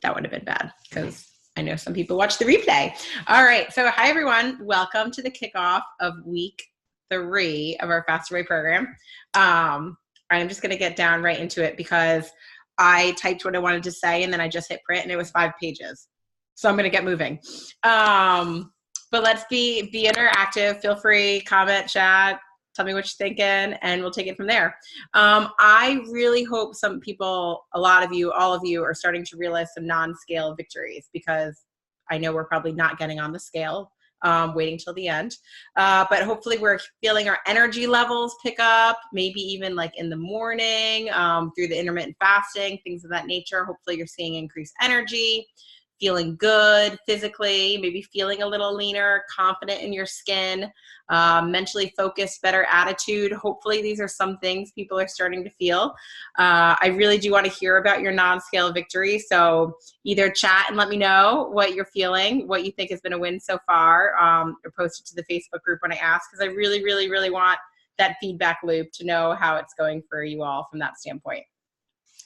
that would have been bad because I know some people watch the replay. All right. So hi, everyone. Welcome to the kickoff of week 3 of our Faster Way program. I'm just going to get down right into it because I typed what I wanted to say and then I just hit print and it was 5 pages. So I'm going to get moving. But let's be interactive. Feel free, comment, chat, tell me what you're thinking, and we'll take it from there. I really hope some people, a lot of you, all of you are starting to realize some non-scale victories because I know we're probably not getting on the scale, waiting till the end. But hopefully we're feeling our energy levels pick up, maybe even like in the morning, through the intermittent fasting, things of that nature. Hopefully you're seeing increased energy, feeling good physically, maybe feeling a little leaner, confident in your skin, mentally focused, better attitude. Hopefully these are some things people are starting to feel. I really do want to hear about your non-scale victory. So either chat and let me know what you're feeling, what you think has been a win so far, or post it to the Facebook group when I ask, because I really, really, really want that feedback loop to know how it's going for you all from that standpoint.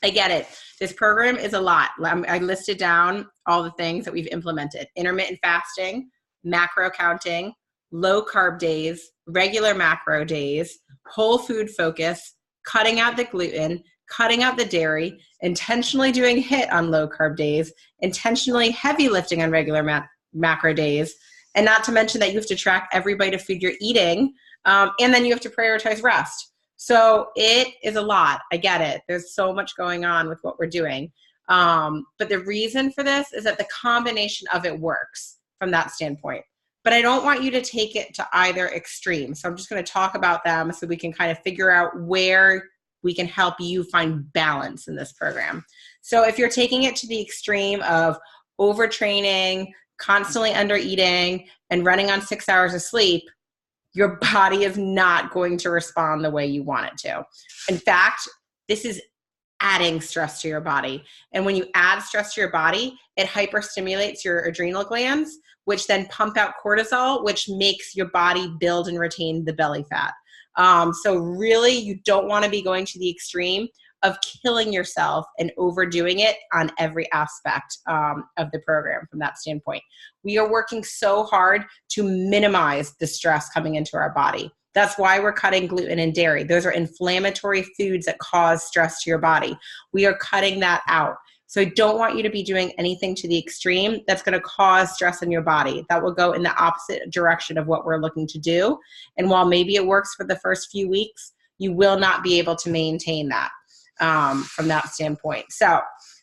I get it. This program is a lot. I listed down all the things that we've implemented: intermittent fasting, macro counting, low carb days, regular macro days, whole food focus, cutting out the gluten, cutting out the dairy, intentionally doing HIIT on low carb days, intentionally heavy lifting on regular macro days, and not to mention that you have to track every bite of food you're eating, and then you have to prioritize rest. So it is a lot. I get it. There's so much going on with what we're doing. But the reason for this is that the combination of it works from that standpoint. But I don't want you to take it to either extreme. So I'm just going to talk about them so we can kind of figure out where we can help you find balance in this program. So if you're taking it to the extreme of overtraining, constantly under eating, and running on 6 hours of sleep, your body is not going to respond the way you want it to. In fact, this is adding stress to your body. And when you add stress to your body, it hyperstimulates your adrenal glands, which then pump out cortisol, which makes your body build and retain the belly fat. So really, you don't want to be going to the extreme of killing yourself and overdoing it on every aspect of the program from that standpoint. We are working so hard to minimize the stress coming into our body. That's why we're cutting gluten and dairy. Those are inflammatory foods that cause stress to your body. We are cutting that out. So I don't want you to be doing anything to the extreme that's going to cause stress in your body. That will go in the opposite direction of what we're looking to do. And while maybe it works for the first few weeks, you will not be able to maintain that from that standpoint. So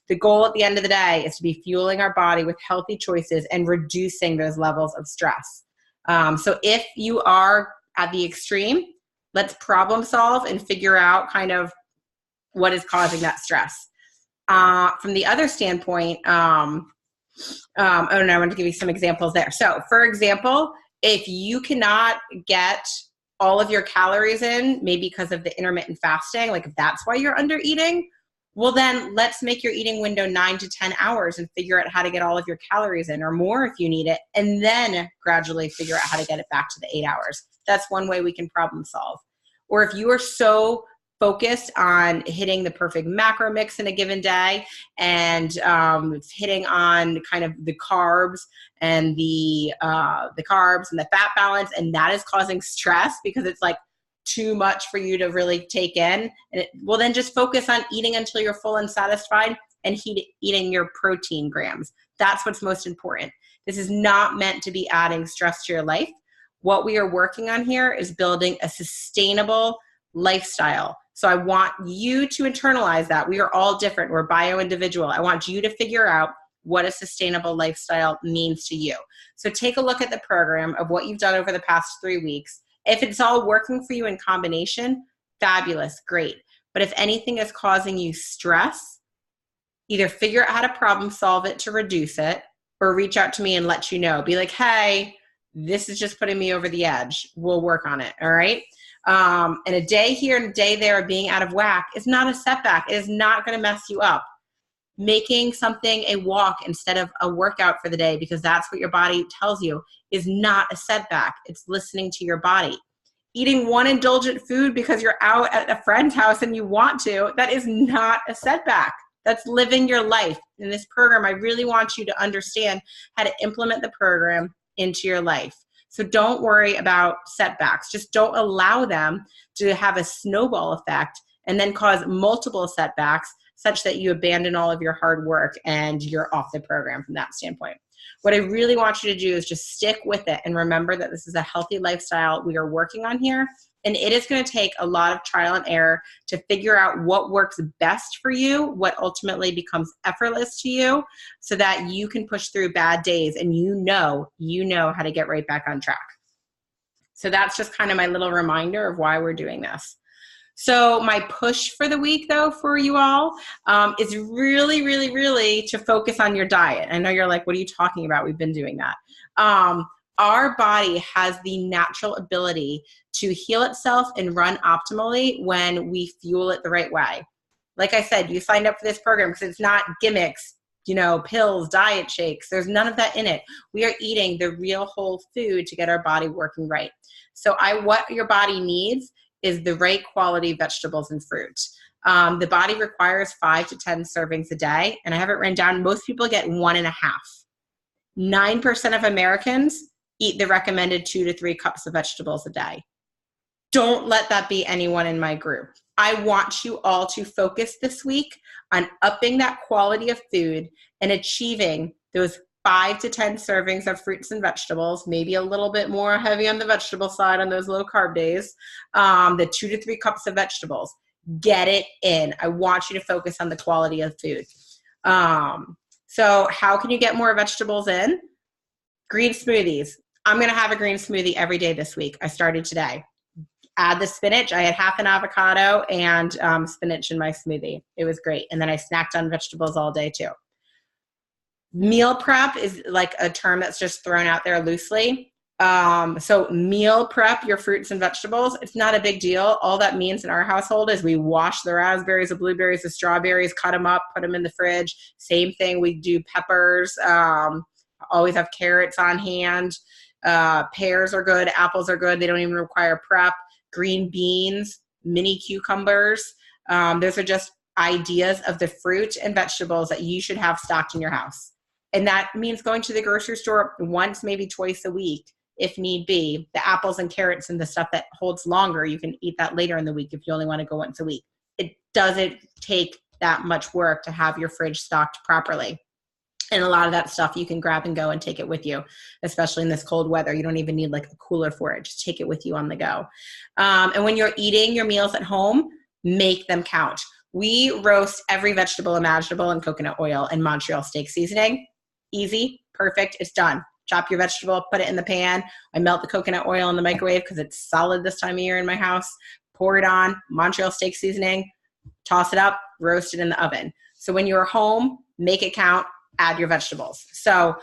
the goal at the end of the day is to be fueling our body with healthy choices and reducing those levels of stress. So if you are at the extreme, let's problem solve and figure out kind of what is causing that stress. From the other standpoint, I want to give you some examples there. So for example, if you cannot get all of your calories in, maybe because of the intermittent fasting, like if that's why you're under eating, well then let's make your eating window 9 to 10 hours and figure out how to get all of your calories in, or more if you need it, and then gradually figure out how to get it back to the 8 hours. That's one way we can problem solve. Or if you are so focused on hitting the perfect macro mix in a given day and hitting on kind of the carbs and the fat balance, and that is causing stress because it's like too much for you to really take in, and well then just focus on eating until you're full and satisfied and eating your protein grams. That's what's most important. This is not meant to be adding stress to your life. What we are working on here is building a sustainable lifestyle. So I want you to internalize that. We are all different. We're bio-individual. I want you to figure out what a sustainable lifestyle means to you. So take a look at the program of what you've done over the past 3 weeks. If it's all working for you in combination, fabulous, great. But if anything is causing you stress, either figure out how to problem solve it to reduce it, or reach out to me and let you know. Be like, hey, this is just putting me over the edge. We'll work on it, all right? And a day here and a day there of being out of whack is not a setback. It is not going to mess you up. Making something a walk instead of a workout for the day, because that's what your body tells you, is not a setback. It's listening to your body. Eating one indulgent food because you're out at a friend's house and you want to, that is not a setback. That's living your life. In this program, I really want you to understand how to implement the program into your life. So don't worry about setbacks. Just don't allow them to have a snowball effect and then cause multiple setbacks such that you abandon all of your hard work and you're off the program from that standpoint. What I really want you to do is just stick with it and remember that this is a healthy lifestyle we are working on here. And it is going to take a lot of trial and error to figure out what works best for you, what ultimately becomes effortless to you, so that you can push through bad days and you know how to get right back on track. So that's just kind of my little reminder of why we're doing this. So my push for the week, though, for you all is really, really, really to focus on your diet. I know you're like, what are you talking about? We've been doing that. Our body has the natural ability to heal itself and run optimally when we fuel it the right way. Like I said, you signed up for this program because it's not gimmicks, pills, diet shakes. There's none of that in it. We are eating the real whole food to get our body working right. So what your body needs is the right quality vegetables and fruit. The body requires 5 to 10 servings a day, and I have it written down. Most people get 1.5. 9% of Americans eat the recommended 2 to 3 cups of vegetables a day. Don't let that be anyone in my group. I want you all to focus this week on upping that quality of food and achieving those 5 to 10 servings of fruits and vegetables, maybe a little bit more heavy on the vegetable side on those low carb days, the 2 to 3 cups of vegetables. Get it in. I want you to focus on the quality of food. So how can you get more vegetables in? Green smoothies. I'm going to have a green smoothie every day this week. I started today. Add the spinach. I had half an avocado and spinach in my smoothie. It was great. And then I snacked on vegetables all day too. Meal prep is like a term that's just thrown out there loosely. So meal prep your fruits and vegetables. It's not a big deal. All that means in our household is we wash the raspberries, the blueberries, the strawberries, cut them up, put them in the fridge. Same thing. We do peppers. Always have carrots on hand. Pears are good. Apples are good. They don't even require prep. Green beans, mini cucumbers. Those are just ideas of the fruit and vegetables that you should have stocked in your house. And that means going to the grocery store once, maybe twice a week, if need be. The apples and carrots and the stuff that holds longer, you can eat that later in the week if you only want to go once a week. It doesn't take that much work to have your fridge stocked properly. And a lot of that stuff you can grab and go and take it with you, especially in this cold weather. You don't even need like a cooler for it. Just take it with you on the go. And when you're eating your meals at home, make them count. We roast every vegetable imaginable in coconut oil and Montreal steak seasoning. Easy, perfect, it's done. Chop your vegetable, put it in the pan. I melt the coconut oil in the microwave because it's solid this time of year in my house. Pour it on, Montreal steak seasoning, toss it up, roast it in the oven. So when you're home, make it count, add your vegetables. So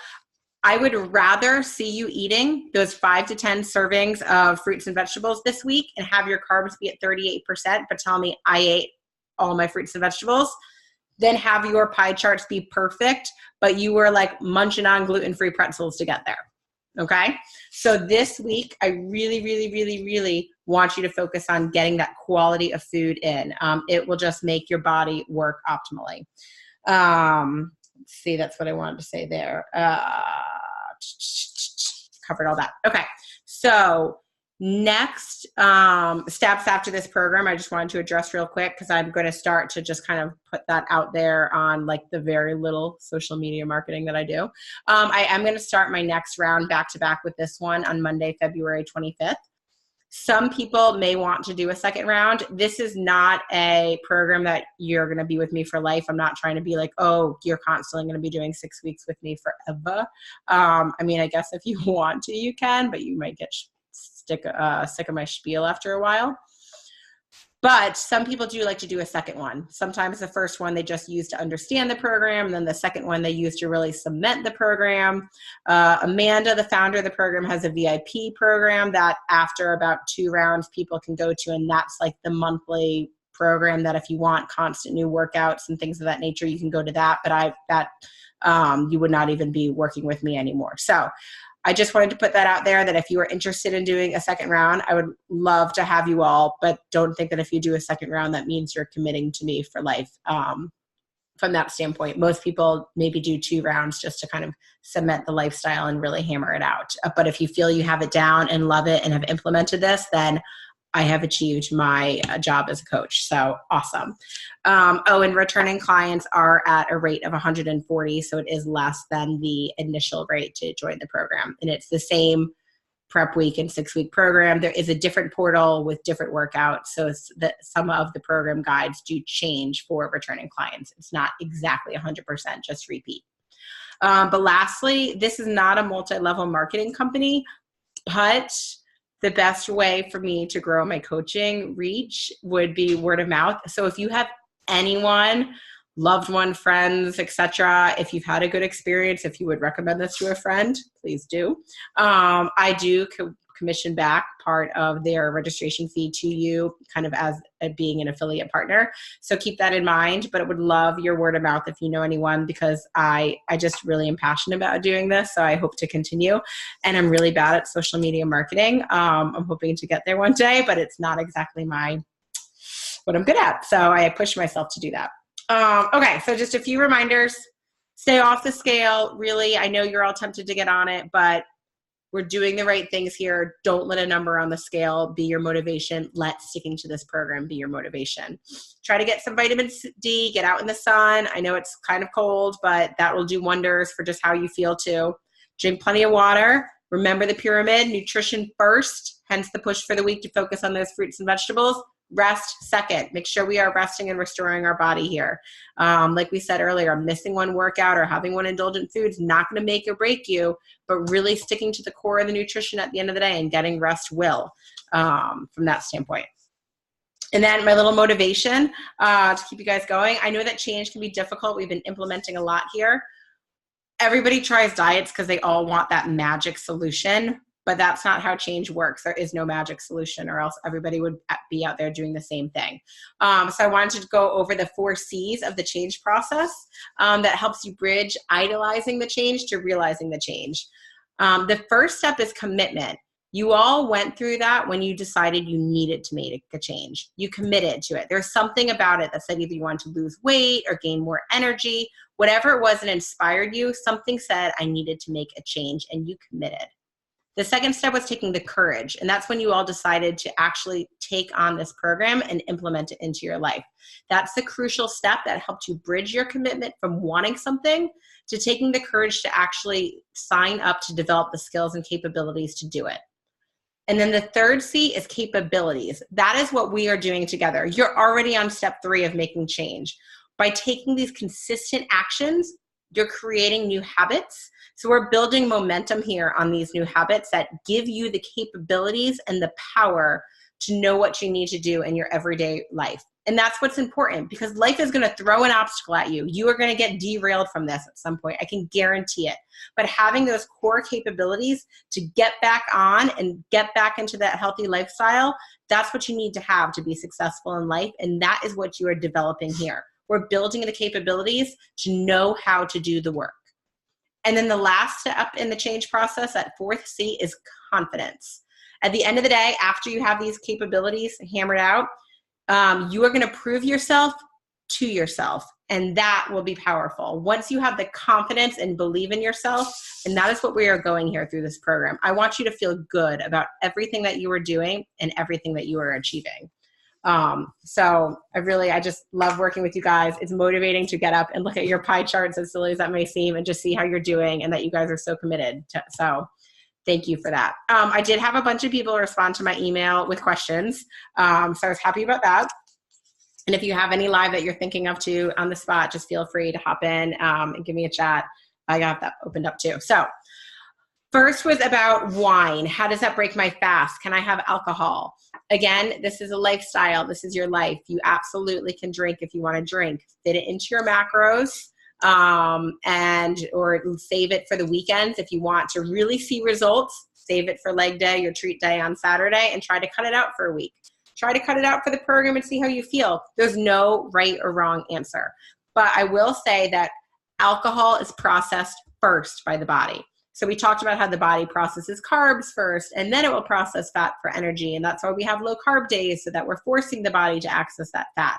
I would rather see you eating those 5 to 10 servings of fruits and vegetables this week and have your carbs be at 38%, but tell me I ate all my fruits and vegetables, then have your pie charts be perfect, but you were like munching on gluten-free pretzels to get there. Okay? So this week, I really, really, really, really want you to focus on getting that quality of food in. It will just make your body work optimally. Let's see, that's what I wanted to say there. Covered all that. Okay. So next steps after this program, I just wanted to address real quick because I'm going to start to just kind of put that out there on like the very little social media marketing that I do. I am going to start my next round back to back with this one on Monday, February 25th. Some people may want to do a second round. This is not a program that you're going to be with me for life. I'm not trying to be like, oh, you're constantly going to be doing 6 weeks with me forever. I mean, I guess if you want to, you can, but you might get sick of my spiel after a while. But some people do like to do a second one. Sometimes the first one they just use to understand the program, and then the second one they use to really cement the program. Amanda, the founder of the program, has a VIP program that after about 2 rounds people can go to, and that's like the monthly program that if you want constant new workouts and things of that nature, you can go to that. But you would not even be working with me anymore. So I just wanted to put that out there that if you are interested in doing a second round, I would love to have you all, but don't think that if you do a second round, that means you're committing to me for life. from that standpoint. Most people maybe do 2 rounds just to kind of cement the lifestyle and really hammer it out. But if you feel you have it down and love it and have implemented this, then I have achieved my job as a coach. So awesome. And returning clients are at a rate of 140. So it is less than the initial rate to join the program. And it's the same prep week and 6-week program. There is a different portal with different workouts. So it's that some of the program guides do change for returning clients. It's not exactly 100% just repeat. But lastly, this is not a multi-level marketing company, but the best way for me to grow my coaching reach would be word of mouth. So if you have anyone, loved one, friends, etc., if you've had a good experience, if you would recommend this to a friend, please do. I do commission back part of their registration fee to you, kind of as being an affiliate partner. So keep that in mind, but I would love your word of mouth if you know anyone, because I just really am passionate about doing this. So I hope to continue, and I'm really bad at social media marketing. I'm hoping to get there one day, but it's not exactly what I'm good at. So I push myself to do that. Okay, so just a few reminders. Stay off the scale. Really, I know you're all tempted to get on it, but we're doing the right things here. Don't let a number on the scale be your motivation. Let sticking to this program be your motivation. Try to get some vitamin D, get out in the sun. I know it's kind of cold, but that will do wonders for just how you feel too. Drink plenty of water. Remember the pyramid, nutrition first, hence the push for the week to focus on those fruits and vegetables. Rest second. Make sure we are resting and restoring our body here. Like we said earlier, missing one workout or having one indulgent food is not going to make or break you, but really sticking to the core of the nutrition at the end of the day and getting rest will, from that standpoint. And then my little motivation to keep you guys going. I know that change can be difficult. We've been implementing a lot here. Everybody tries diets because they all want that magic solution. But that's not how change works. There is no magic solution, or else everybody would be out there doing the same thing. So I wanted to go over the 4 C's of the change process that helps you bridge idolizing the change to realizing the change. The first step is commitment. You all went through that when you decided you needed to make a change. You committed to it. There's something about it that said either you want to lose weight or gain more energy. Whatever it was that inspired you, something said, I needed to make a change, and you committed. The second step was taking the courage, and that's when you all decided to actually take on this program and implement it into your life. That's the crucial step that helped you bridge your commitment from wanting something to taking the courage to actually sign up to develop the skills and capabilities to do it. And then the third C is capabilities. That is what we are doing together. You're already on step 3 of making change. By taking these consistent actions, you're creating new habits. So we're building momentum here on these new habits that give you the capabilities and the power to know what you need to do in your everyday life. And that's what's important, because life is going to throw an obstacle at you. You are going to get derailed from this at some point. I can guarantee it. But having those core capabilities to get back on and get back into that healthy lifestyle, that's what you need to have to be successful in life. And that is what you are developing here. We're building the capabilities to know how to do the work. And then the last step in the change process, that 4th C, is confidence. At the end of the day, after you have these capabilities hammered out, you are going to prove yourself to yourself, and that will be powerful. Once you have the confidence and believe in yourself, and that is what we are going here through this program. I want you to feel good about everything that you are doing and everything that you are achieving. So I just love working with you guys. It's motivating to get up and look at your pie charts, as silly as that may seem, and just see how you're doing and that you guys are so committed to, so thank you for that. I did have a bunch of people respond to my email with questions. So I was happy about that. And if you have any live that you're thinking of too on the spot, just feel free to hop in and give me a chat. I got that opened up too. So first was about wine. How does that break my fast? Can I have alcohol? Again, this is a lifestyle. This is your life. You absolutely can drink if you want to drink. Fit it into your macros, or save it for the weekends. If you want to really see results, save it for leg day, your treat day on Saturday, and try to cut it out for a week. Try to cut it out for the program and see how you feel. There's no right or wrong answer. But I will say that alcohol is processed first by the body. So we talked about how the body processes carbs first, and then it will process fat for energy. And that's why we have low carb days, so that we're forcing the body to access that fat.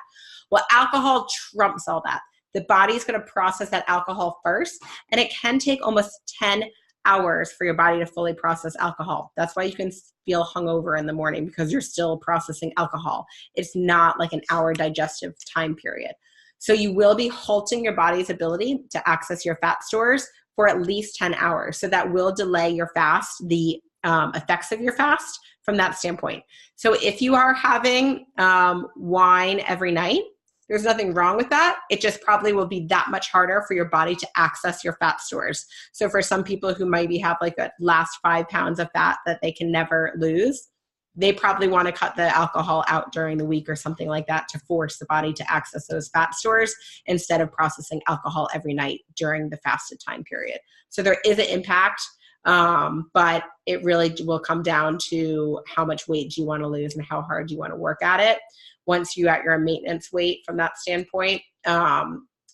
Well, alcohol trumps all that. The body's going to process that alcohol first, and it can take almost 10 hours for your body to fully process alcohol. That's why you can feel hungover in the morning, because you're still processing alcohol. It's not like an hour digestive time period. So you will be halting your body's ability to access your fat stores for at least 10 hours. So that will delay your fast, the effects of your fast from that standpoint. So if you are having wine every night, there's nothing wrong with that. It just probably will be that much harder for your body to access your fat stores. So for some people who maybe have like a last 5 pounds of fat that they can never lose, they probably want to cut the alcohol out during the week or something like that to force the body to access those fat stores instead of processing alcohol every night during the fasted time period. So there is an impact, but it really will come down to how much weight do you want to lose and how hard you want to work at it. Once you're at your maintenance weight from that standpoint,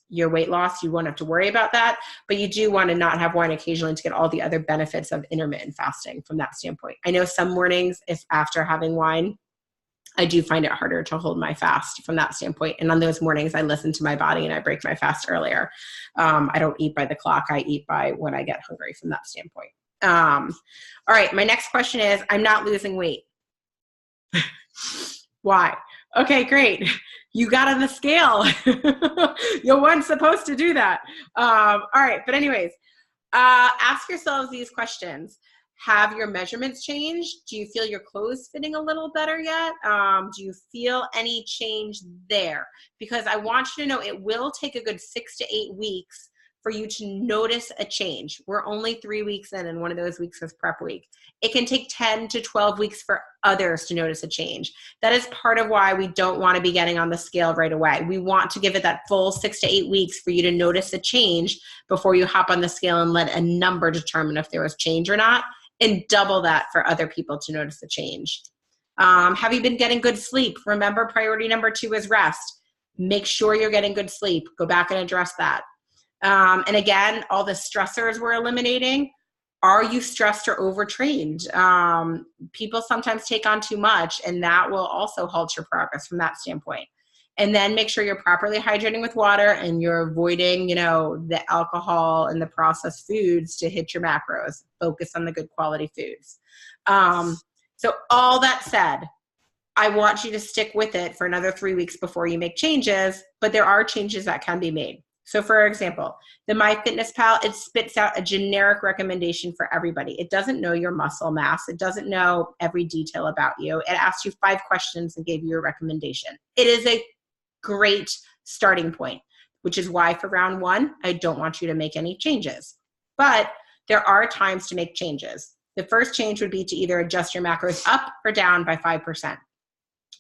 your weight loss, you won't have to worry about that. But you do want to not have wine occasionally to get all the other benefits of intermittent fasting from that standpoint. I know some mornings, if after having wine, I do find it harder to hold my fast from that standpoint. And on those mornings, I listen to my body and I break my fast earlier. I don't eat by the clock. I eat by when I get hungry from that standpoint. All right. My next question is, I'm not losing weight. Why? Okay, great. You got on the scale. You weren't supposed to do that. All right. But anyways, ask yourselves these questions. Have your measurements changed? Do you feel your clothes fitting a little better yet? Do you feel any change there? Because I want you to know it will take a good 6 to 8 weeks for you to notice a change. We're only 3 weeks in, and one of those weeks is prep week. It can take 10 to 12 weeks for others to notice a change. That is part of why we don't want to be getting on the scale right away. We want to give it that full 6 to 8 weeks for you to notice a change before you hop on the scale and let a number determine if there was change or not, and double that for other people to notice the change. Have you been getting good sleep? Remember, priority number 2 is rest. Make sure you're getting good sleep. Go back and address that. And again, all the stressors we're eliminating. Are you stressed or overtrained? People sometimes take on too much, and that will also halt your progress from that standpoint. And then make sure you're properly hydrating with water and you're avoiding, the alcohol and the processed foods to hit your macros. Focus on the good quality foods. So all that said, I want you to stick with it for another 3 weeks before you make changes, but there are changes that can be made. So for example, the MyFitnessPal, it spits out a generic recommendation for everybody. It doesn't know your muscle mass. It doesn't know every detail about you. It asks you 5 questions and gave you a recommendation. It is a great starting point, which is why for round 1, I don't want you to make any changes. But there are times to make changes. The first change would be to either adjust your macros up or down by 5%.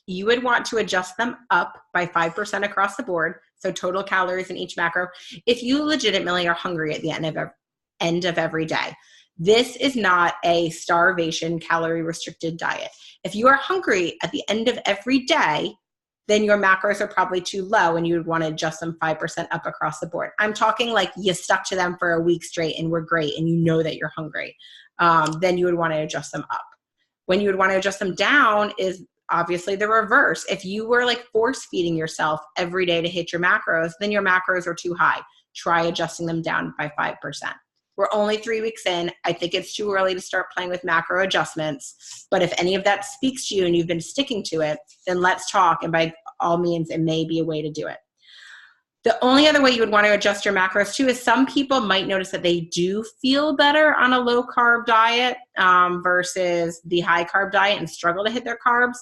You would want to adjust them up by 5% across the board, so total calories in each macro, if you legitimately are hungry at the end of every day. This is not a starvation, calorie-restricted diet. If you are hungry at the end of every day, then your macros are probably too low and you would want to adjust them 5% up across the board. I'm talking like you stuck to them for a week straight and were great and you know that you're hungry. Then you would want to adjust them up. When you would want to adjust them down is obviously the reverse. If you were like force feeding yourself every day to hit your macros, then your macros are too high. Try adjusting them down by 5%. We're only 3 weeks in. I think it's too early to start playing with macro adjustments. But if any of that speaks to you and you've been sticking to it, then let's talk. And by all means, it may be a way to do it. The only other way you would want to adjust your macros too is some people might notice that they do feel better on a low carb diet versus the high carb diet and struggle to hit their carbs.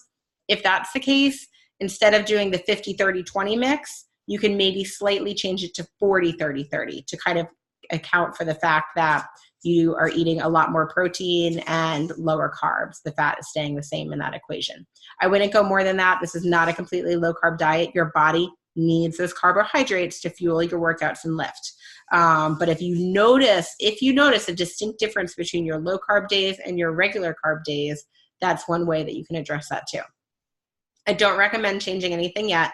If that's the case, instead of doing the 50-30-20 mix, you can maybe slightly change it to 40-30-30 to kind of account for the fact that you are eating a lot more protein and lower carbs. The fat is staying the same in that equation. I wouldn't go more than that. This is not a completely low carb diet. Your body needs those carbohydrates to fuel your workouts and lift. But if you notice a distinct difference between your low carb days and your regular carb days, that's one way that you can address that too. I don't recommend changing anything yet,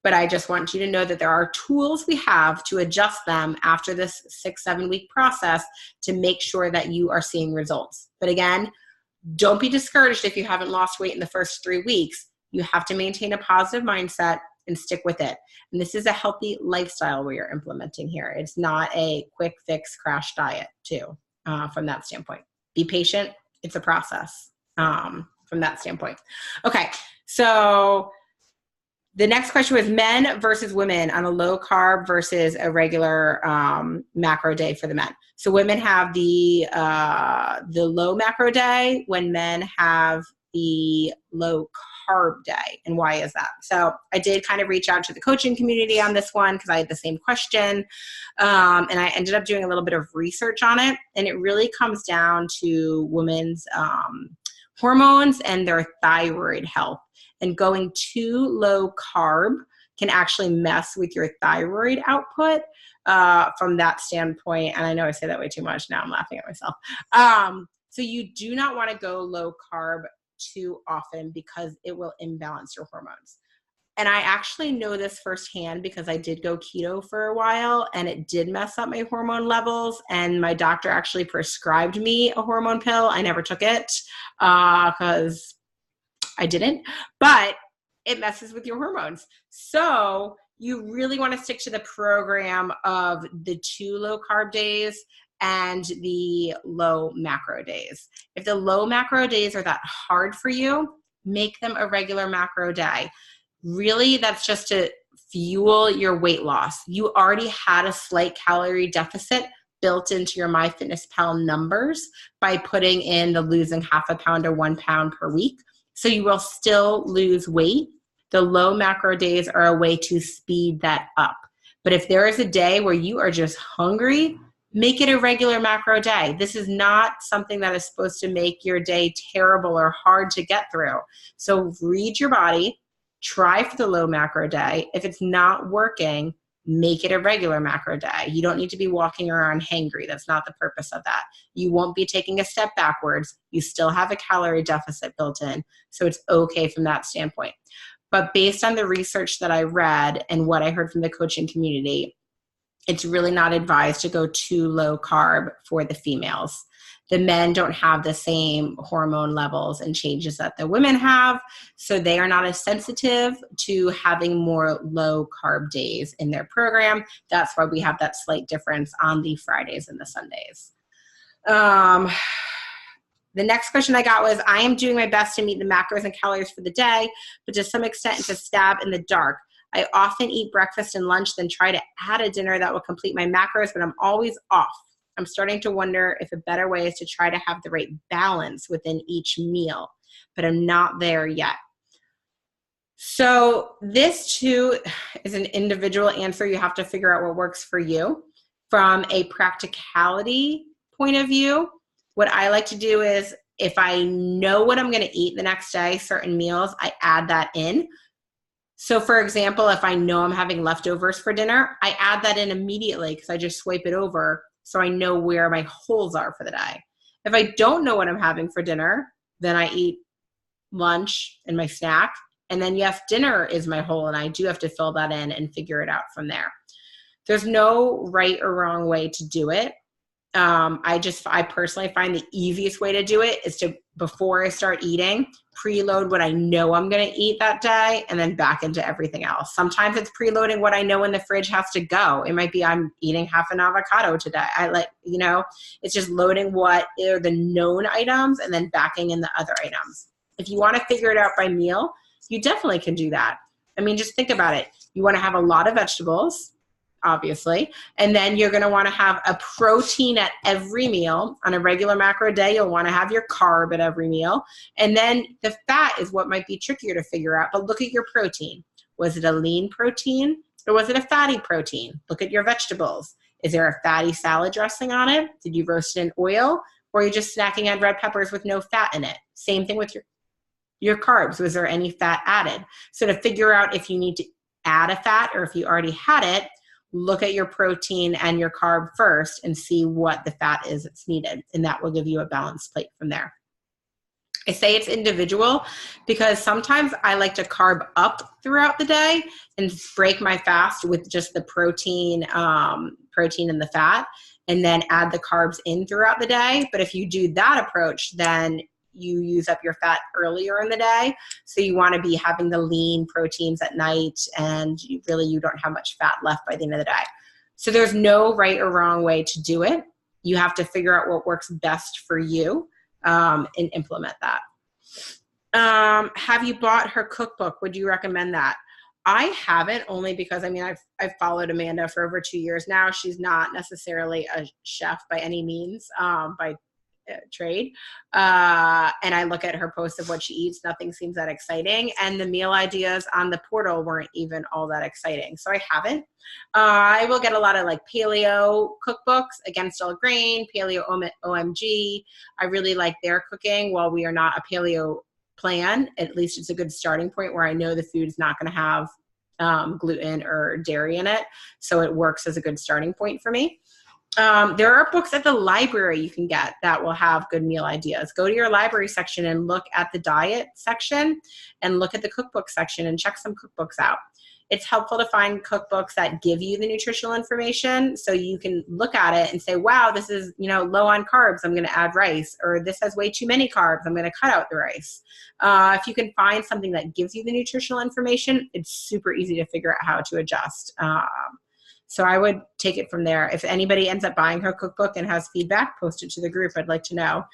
but I just want you to know that there are tools we have to adjust them after this 6-7 week process to make sure that you are seeing results. But again, don't be discouraged if you haven't lost weight in the first 3 weeks. You have to maintain a positive mindset and stick with it. And this is a healthy lifestyle we are implementing here. It's not a quick fix crash diet too, from that standpoint. Be patient. It's a process from that standpoint. Okay, so the next question was men versus women on a low carb versus a regular macro day for the men. So women have the low macro day when men have the low carb day. And why is that? So I did kind of reach out to the coaching community on this one because I had the same question. And I ended up doing a little bit of research on it. And it really comes down to women's hormones and their thyroid health. And going too low carb can actually mess with your thyroid output from that standpoint. And I know I say that way too much. Now I'm laughing at myself. So you do not want to go low carb too often because it will imbalance your hormones. And I actually know this firsthand because I did go keto for a while and it did mess up my hormone levels. And my doctor actually prescribed me a hormone pill. I never took it because I didn't, but it messes with your hormones. So you really want to stick to the program of the 2 low carb days and the low macro days. If the low macro days are that hard for you, make them a regular macro day. Really, that's just to fuel your weight loss. You already had a slight calorie deficit built into your MyFitnessPal numbers by putting in the losing half a pound or 1 pound per week. So you will still lose weight. The low macro days are a way to speed that up. But if there is a day where you are just hungry, make it a regular macro day. This is not something that is supposed to make your day terrible or hard to get through. So read your body, try for the low macro day. If it's not working, make it a regular macro day. You don't need to be walking around hangry. That's not the purpose of that. You won't be taking a step backwards. You still have a calorie deficit built in. So it's okay from that standpoint. But based on the research that I read and what I heard from the coaching community, it's really not advised to go too low carb for the females. The men don't have the same hormone levels and changes that the women have, so they are not as sensitive to having more low carb days in their program. That's why we have that slight difference on the Fridays and the Sundays. The next question I got was, I am doing my best to meet the macros and calories for the day, but to some extent it's a stab in the dark. I often eat breakfast and lunch, then try to add a dinner that will complete my macros, but I'm always off. I'm starting to wonder if a better way is to try to have the right balance within each meal, but I'm not there yet. So this too is an individual answer. You have to figure out what works for you. From a practicality point of view, what I like to do is if I know what I'm going to eat the next day, certain meals, I add that in. So for example, if I know I'm having leftovers for dinner, I add that in immediately because I just swipe it over so I know where my holes are for the day. If I don't know what I'm having for dinner, then I eat lunch and my snack. And then yes, dinner is my hole and I do have to fill that in and figure it out from there. There's no right or wrong way to do it. I personally find the easiest way to do it is to, before I start eating, preload what I know I'm going to eat that day and then back into everything else. Sometimes it's preloading what I know in the fridge has to go. It might be I'm eating half an avocado today. It's just loading what are the known items and then backing in the other items. If you want to figure it out by meal, you definitely can do that. I mean, just think about it. You want to have a lot of vegetables, obviously. And then you're going to want to have a protein at every meal. On a regular macro day, you'll want to have your carb at every meal. And then the fat is what might be trickier to figure out. But look at your protein. Was it a lean protein or was it a fatty protein? Look at your vegetables. Is there a fatty salad dressing on it? Did you roast it in oil? Or are you just snacking on red peppers with no fat in it? Same thing with your carbs. Was there any fat added? So to figure out if you need to add a fat or if you already had it, look at your protein and your carb first and see what the fat is that's needed. And that will give you a balanced plate from there. I say it's individual because sometimes I like to carb up throughout the day and break my fast with just the protein and the fat and then add the carbs in throughout the day. But if you do that approach, then you use up your fat earlier in the day. So you want to be having the lean proteins at night, and you don't have much fat left by the end of the day. So there's no right or wrong way to do it. You have to figure out what works best for you, and implement that. Have you bought her cookbook? Would you recommend that? I haven't, only because I've followed Amanda for over 2 years now. She's not necessarily a chef by any means, by trade. And I look at her posts of what she eats. Nothing seems that exciting. And the meal ideas on the portal weren't even all that exciting. So I haven't. I will get a lot of like paleo cookbooks, Against All Grain, Paleo OMG. I really like their cooking. While we are not a paleo plan, at least it's a good starting point where I know the food is not going to have gluten or dairy in it. So it works as a good starting point for me. There are books at the library you can get that will have good meal ideas. Go to your library section and look at the diet section and look at the cookbook section and check some cookbooks out. It's helpful to find cookbooks that give you the nutritional information so you can look at it and say, wow, this is, low on carbs, I'm going to add rice, or this has way too many carbs, I'm going to cut out the rice. If you can find something that gives you the nutritional information, it's super easy to figure out how to adjust. So I would take it from there. If anybody ends up buying her cookbook and has feedback, post it to the group. I'd like to know.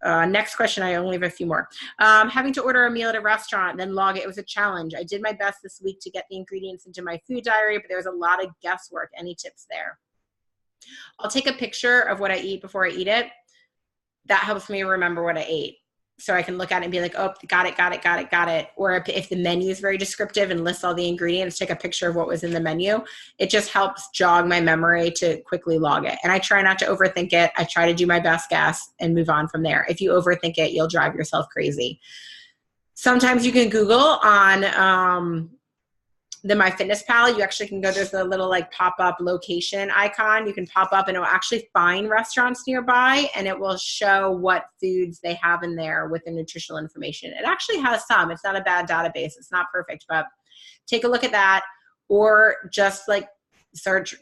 Next question, I only have a few more. Having to order a meal at a restaurant, then log it was a challenge. I did my best this week to get the ingredients into my food diary, but there was a lot of guesswork. Any tips there? I'll take a picture of what I eat before I eat it. That helps me remember what I ate. So I can look at it and be like, oh, got it. Or if the menu is very descriptive and lists all the ingredients, take a picture of what was in the menu. It just helps jog my memory to quickly log it. And I try not to overthink it. I try to do my best guess and move on from there. If you overthink it, you'll drive yourself crazy. Sometimes you can Google on the MyFitnessPal. You actually can go, there's a little like pop-up location icon. You can pop up and it will actually find restaurants nearby, and it will show what foods they have in there with the nutritional information. It actually has some. It's not a bad database. It's not perfect, but take a look at that, or just like search,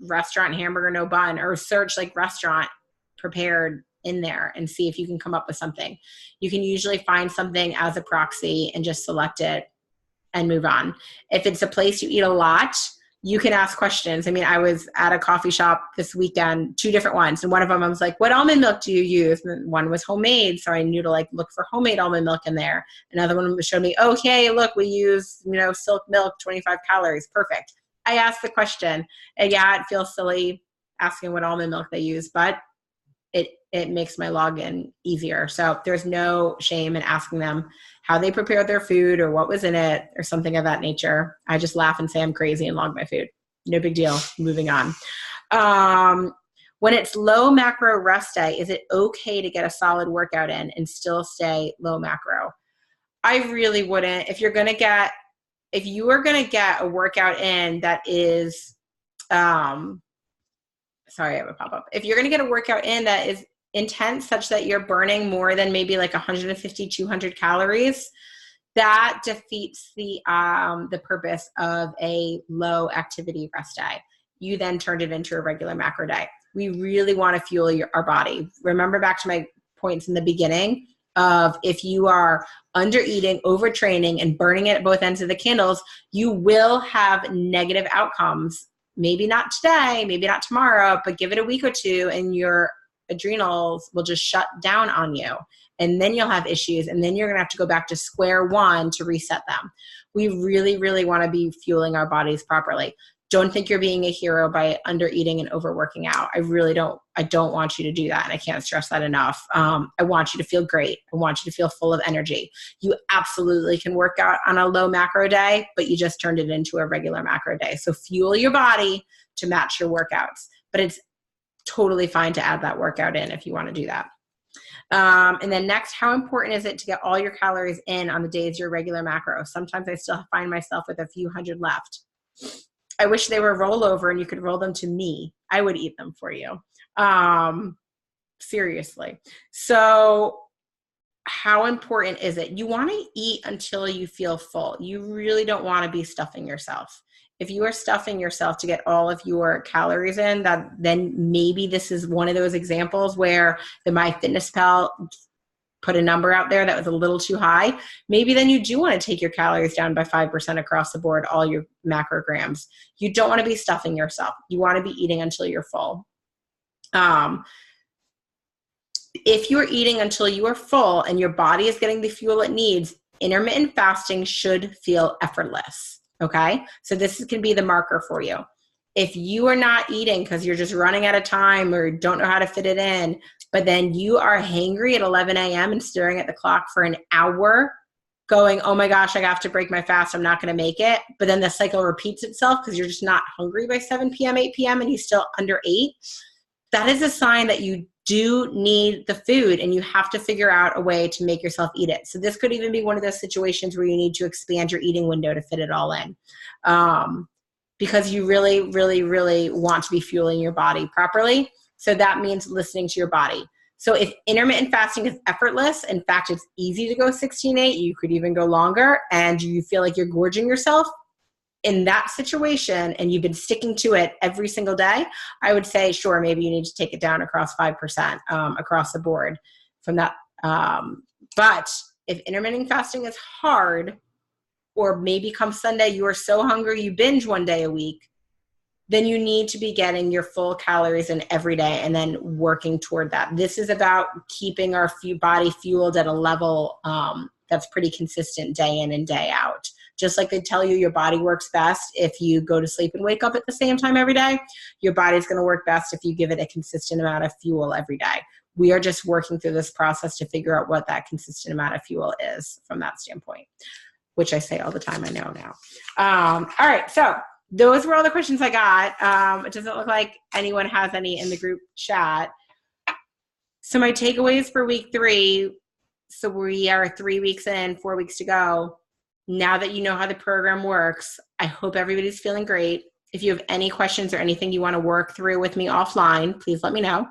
restaurant hamburger no bun, or search like restaurant prepared in there and see if you can come up with something. You can usually find something as a proxy and just select it and move on. If it's a place you eat a lot, you can ask questions. I was at a coffee shop this weekend, 2 different ones. And one of them, I was like, what almond milk do you use? And one was homemade. So I knew to look for homemade almond milk in there. Another one showed me, okay, look, we use, silk milk, 25 calories. Perfect. I asked the question, and yeah, it feels silly asking what almond milk they use, but it makes my login easier. So there's no shame in asking them how they prepared their food or what was in it or something of that nature. I just laugh and say I'm crazy and log my food. No big deal. Moving on. When it's low macro rest day, is it okay to get a solid workout in and still stay low macro? I really wouldn't. If you are going to get a workout in that is, sorry, I have a pop-up. If you're going to get a workout in that is intense, such that you're burning more than maybe like 150, 200 calories, that defeats the purpose of a low activity rest day. You then turned it into a regular macro day. We really want to fuel our body. Remember back to my points in the beginning of, if you are under eating, overtraining, and burning it at both ends of the candles, you will have negative outcomes. Maybe not today, maybe not tomorrow, but give it a week or two and your adrenals will just shut down on you. And then you'll have issues. And then you're going to have to go back to square one to reset them. We really, really want to be fueling our bodies properly. Don't think you're being a hero by under eating and overworking out. I don't want you to do that. And I can't stress that enough. I want you to feel great. I want you to feel full of energy. You absolutely can work out on a low macro day, but you just turned it into a regular macro day. So fuel your body to match your workouts. But it's totally fine to add that workout in if you want to do that. And then next, how important is it to get all your calories in on the days you're regular macro? Sometimes I still find myself with a few hundred left. I wish they were rollover and you could roll them to me. I would eat them for you. Seriously. So how important is it? You want to eat until you feel full. You really don't want to be stuffing yourself. if you are stuffing yourself to get all of your calories in, then maybe this is one of those examples where the MyFitnessPal put a number out there that was a little too high. Maybe then you do want to take your calories down by 5% across the board, all your macrograms. You don't want to be stuffing yourself. You want to be eating until you're full. If you're eating until you are full and your body is getting the fuel it needs, intermittent fasting should feel effortless, okay? So this can be the marker for you. If you are not eating because you're just running out of time or don't know how to fit it in, but then you are hangry at 11 a.m. and staring at the clock for an hour going, oh my gosh, I have to break my fast, I'm not going to make it. But then the cycle repeats itself because you're just not hungry by 7 p.m., 8 p.m., and you still under 8. That is a sign that you do need the food and you have to figure out a way to make yourself eat it. So this could even be one of those situations where you need to expand your eating window to fit it all in. Because you really, really, really want to be fueling your body properly. So that means listening to your body. So if intermittent fasting is effortless, in fact, it's easy to go 16-8, you could even go longer, and you feel like you're gorging yourself, in that situation, and you've been sticking to it every single day, I would say, sure, maybe you need to take it down across 5% across the board from that. But if intermittent fasting is hard, or maybe come Sunday, you are so hungry you binge one day a week, then you need to be getting your full calories in every day and then working toward that. This is about keeping our body fueled at a level that's pretty consistent day in and day out. Just like they tell you your body works best if you go to sleep and wake up at the same time every day, your body's going to work best if you give it a consistent amount of fuel every day. We are just working through this process to figure out what that consistent amount of fuel is from that standpoint, which I say all the time, I know now. All right, so those were all the questions I got. It doesn't look like anyone has any in the group chat. So my takeaways for week 3, so we are 3 weeks in, 4 weeks to go. Now that you know how the program works, I hope everybody's feeling great. If you have any questions or anything you want to work through with me offline, please let me know.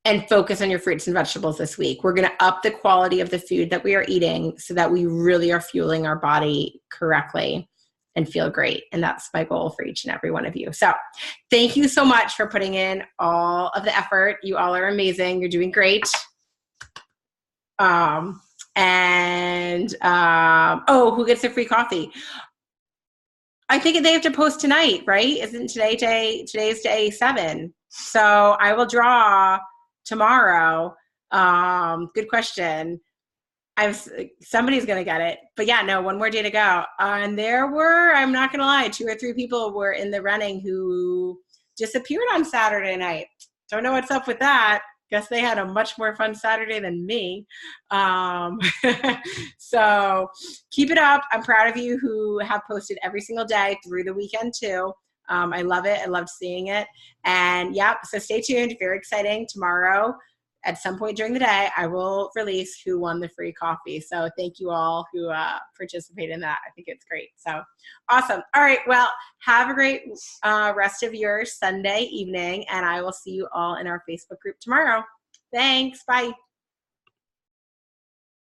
And focus on your fruits and vegetables this week. We're going to up the quality of the food that we are eating so that we really are fueling our body correctly and feel great. And that's my goal for each and every one of you. So thank you so much for putting in all of the effort. You all are amazing. You're doing great. Who gets a free coffee? I think they have to post tonight, right? Isn't today's day 7? So I will draw tomorrow. Good question. Somebody's going to get it, but yeah, no, one more day to go. And there were, I'm not going to lie, 2 or 3 people were in the running who disappeared on Saturday night. Don't know what's up with that. Guess they had a much more fun Saturday than me. So keep it up. I'm proud of you who have posted every single day through the weekend too. I love it. I loved seeing it. And yeah, so stay tuned. Very exciting. Tomorrow at some point during the day, I will release who won the free coffee. So thank you all who participate in that. I think it's great. So awesome. All right. Well, have a great rest of your Sunday evening, and I will see you all in our Facebook group tomorrow. Thanks. Bye.